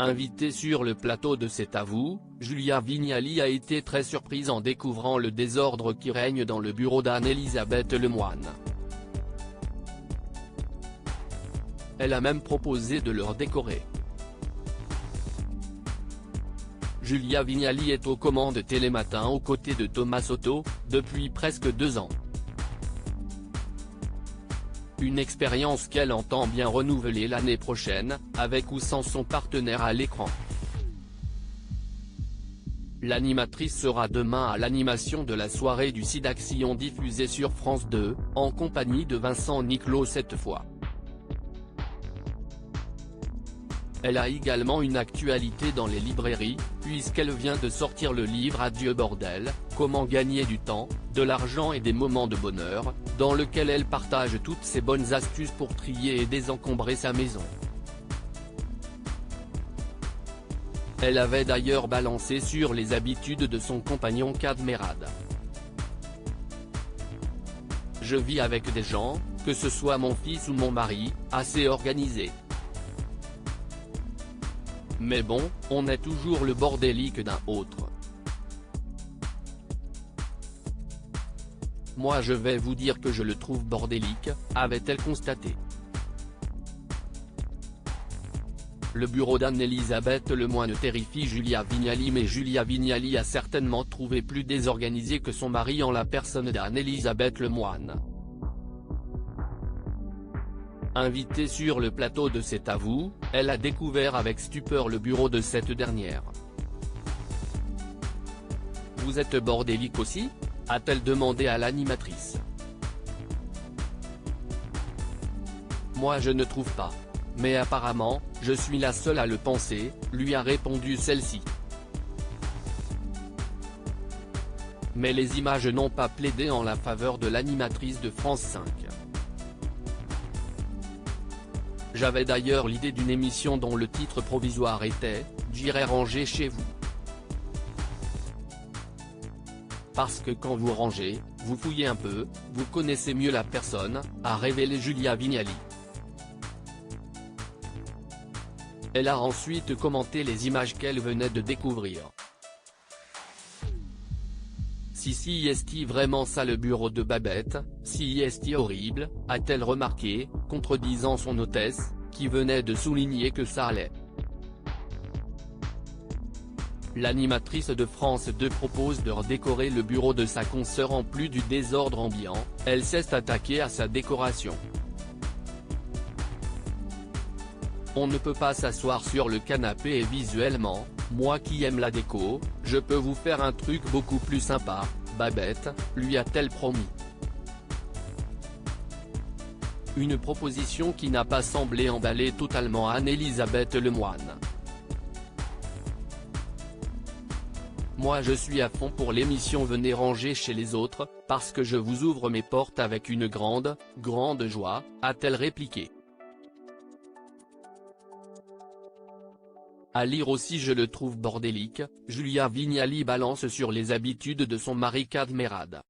Invitée sur le plateau de C'est à vous, Julia Vignali a été très surprise en découvrant le désordre qui règne dans le bureau d'Anne-Elisabeth Lemoine. Elle a même proposé de le redécorer. Julia Vignali est aux commandes Télématin aux côtés de Thomas Soto, depuis presque 2 ans. Une expérience qu'elle entend bien renouveler l'année prochaine, avec ou sans son partenaire à l'écran. L'animatrice sera demain à l'animation de la soirée du Sidaction diffusée sur France 2, en compagnie de Vincent Niclot cette fois. Elle a également une actualité dans les librairies, puisqu'elle vient de sortir le livre Adieu bordel, comment gagner du temps, de l'argent et des moments de bonheur, dans lequel elle partage toutes ses bonnes astuces pour trier et désencombrer sa maison. Elle avait d'ailleurs balancé sur les habitudes de son compagnon Kad Merad. Je vis avec des gens, que ce soit mon fils ou mon mari, assez organisés. Mais bon, on est toujours le bordélique d'un autre. Moi je vais vous dire que je le trouve bordélique, avait-elle constaté. Le bureau d'Anne-Elisabeth Lemoine terrifie Julia Vignali, mais Julia Vignali a certainement trouvé plus désorganisé que son mari en la personne d'Anne-Elisabeth Lemoine. Invitée sur le plateau de C'est à vous, elle a découvert avec stupeur le bureau de cette dernière. « Vous êtes bordélique aussi ?» a-t-elle demandé à l'animatrice. « Moi je ne trouve pas. Mais apparemment, je suis la seule à le penser », lui a répondu celle-ci. Mais les images n'ont pas plaidé en la faveur de l'animatrice de France 5. J'avais d'ailleurs l'idée d'une émission dont le titre provisoire était « J'irai ranger chez vous ». Parce que quand vous rangez, vous fouillez un peu, vous connaissez mieux la personne, a révélé Julia Vignali. Elle a ensuite commenté les images qu'elle venait de découvrir. Si est-il vraiment ça le bureau de Babette, si est-il horrible, a-t-elle remarqué, contredisant son hôtesse, qui venait de souligner que ça allait. L'animatrice de France 2 propose de redécorer le bureau de sa consoeur. En plus du désordre ambiant, elle s'est attaquée à sa décoration. On ne peut pas s'asseoir sur le canapé et visuellement, moi qui aime la déco, je peux vous faire un truc beaucoup plus sympa, Babette, lui a-t-elle promis. Une proposition qui n'a pas semblé emballer totalement Anne-Elisabeth Lemoine. Moi je suis à fond pour l'émission Venez ranger chez les autres, parce que je vous ouvre mes portes avec une grande joie, a-t-elle répliqué. À lire aussi je le trouve bordélique, Julia Vignali balance sur les habitudes de son mari Kad Merad.